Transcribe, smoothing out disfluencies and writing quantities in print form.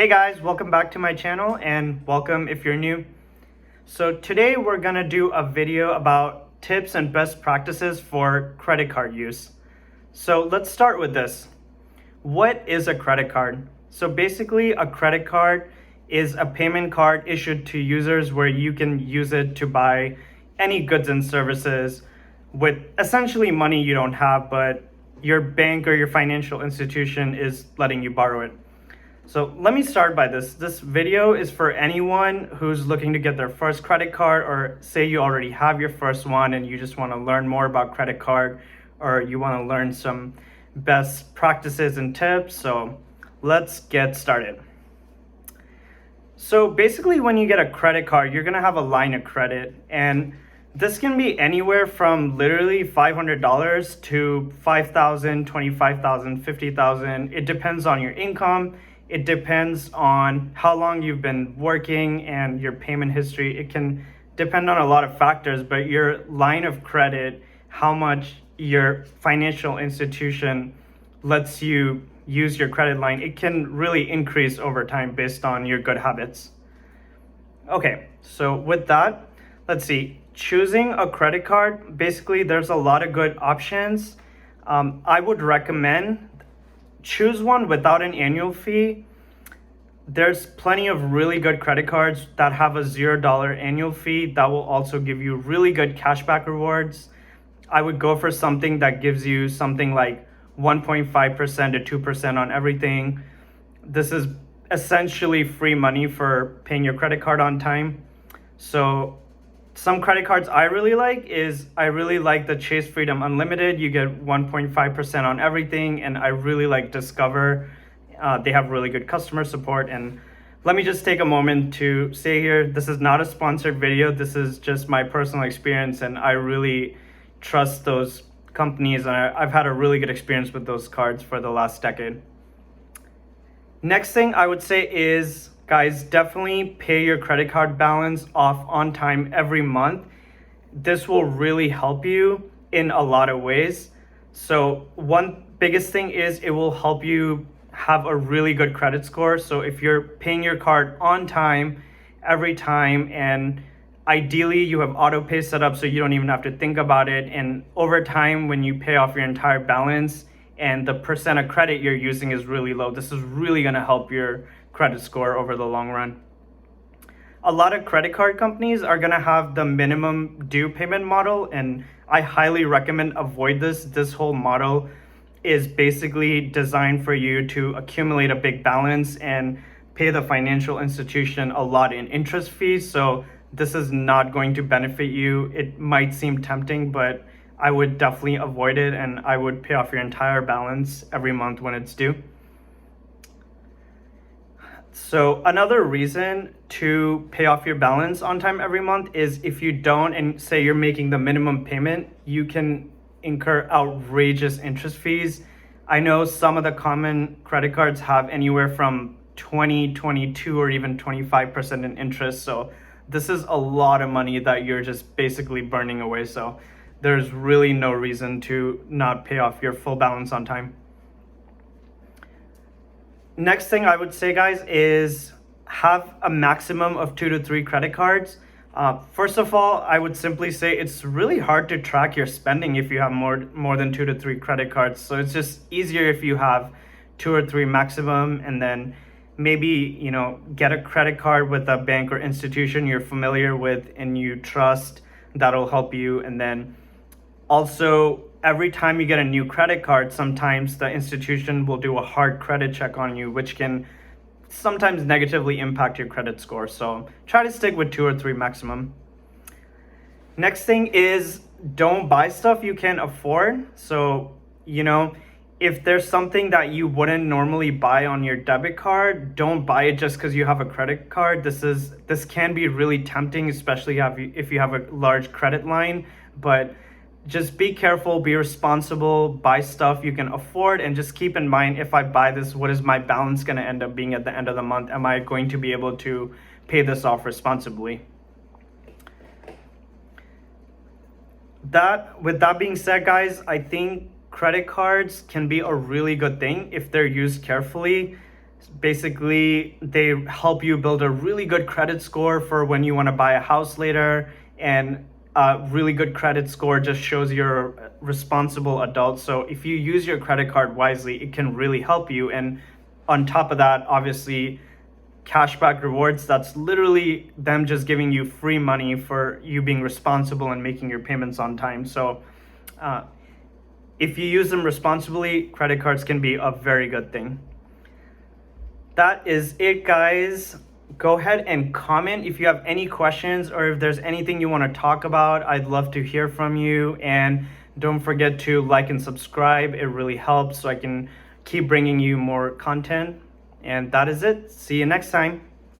Hey guys, welcome back to my channel and welcome if you're new. So today we're gonna do a video about tips and best practices for credit card use. So let's start with this. What is a credit card? So basically a credit card is a payment card issued to users where you can use it to buy any goods and services with essentially money you don't have, but your bank or your financial institution is letting you borrow it. So let me start by this. This video is for anyone who's looking to get their first credit card, or say you already have your first one and you just want to learn more about credit card, or you want to learn some best practices and tips. So let's get started. So basically when you get a credit card, you're going to have a line of credit, and this can be anywhere from literally $500 to $5,000, $25,000, $50,000. It depends on your income. It depends on how long you've been working and your payment history. It can depend on a lot of factors, but your line of credit, how much your financial institution lets you use your credit line, it can really increase over time based on your good habits. Okay, so with that, let's see. Choosing a credit card, basically there's a lot of good options. I would recommend choose one without an annual fee. There's plenty of really good credit cards that have a $0 annual fee that will also give you really good cashback rewards. I would go for something that gives you something like 1.5% to 2% on everything. This is essentially free money for paying your credit card on time. So some credit cards I really like the Chase Freedom Unlimited. You get 1.5% on everything, and I really like Discover. They have really good customer support. And let me just take a moment to say here, this is not a sponsored video. This is just my personal experience, and I really trust those companies, and I've had a really good experience with those cards for the last decade. Next thing I would say is, guys, definitely pay your credit card balance off on time every month. This will really help you in a lot of ways. So one biggest thing is it will help you have a really good credit score. So if you're paying your card on time every time, and ideally you have auto pay set up so you don't even have to think about it, and over time when you pay off your entire balance and the percent of credit you're using is really low, this is really going to help your credit score over the long run. A lot of credit card companies are going to have the minimum due payment model, and I highly recommend avoid this. This whole model is basically designed for you to accumulate a big balance and pay the financial institution a lot in interest fees. So this is not going to benefit you. It might seem tempting, but I would definitely avoid it, and I would pay off your entire balance every month when it's due. So another reason to pay off your balance on time every month is if you don't, and say you're making the minimum payment, you can incur outrageous interest fees. I know some of the common credit cards have anywhere from 20, 22, or even 25% in interest. So this is a lot of money that you're just basically burning away. So there's really no reason to not pay off your full balance on time. Next thing I would say, guys, is have a maximum of 2 to 3 credit cards. First of all, I would simply say it's really hard to track your spending if you have more than 2 to 3 credit cards. So it's just easier if you have 2 or 3 maximum, and then maybe, get a credit card with a bank or institution you're familiar with and you trust. That'll help you. And then also, every time you get a new credit card, sometimes the institution will do a hard credit check on you, which can sometimes negatively impact your credit score. So try to stick with 2 or 3 maximum. Next thing is, don't buy stuff you can't afford. So, if there's something that you wouldn't normally buy on your debit card, don't buy it just because you have a credit card. This can be really tempting, especially if you have a large credit line, but just be careful, be responsible, buy stuff you can afford, and just keep in mind, if I buy this, what is my balance going to end up being at the end of the month? Am I going to be able to pay this off responsibly? With that being said, guys, I think credit cards can be a really good thing if they're used carefully. Basically, they help you build a really good credit score for when you want to buy a house later, and a really good credit score just shows you're a responsible adult. So if you use your credit card wisely, it can really help you. And on top of that, obviously, cashback rewards, that's literally them just giving you free money for you being responsible and making your payments on time. So if you use them responsibly, credit cards can be a very good thing. That is it, guys. Go ahead and comment if you have any questions or if there's anything you want to talk about. I'd love to hear from you. And don't forget to like and subscribe. It really helps so I can keep bringing you more content. And that is it. See you next time.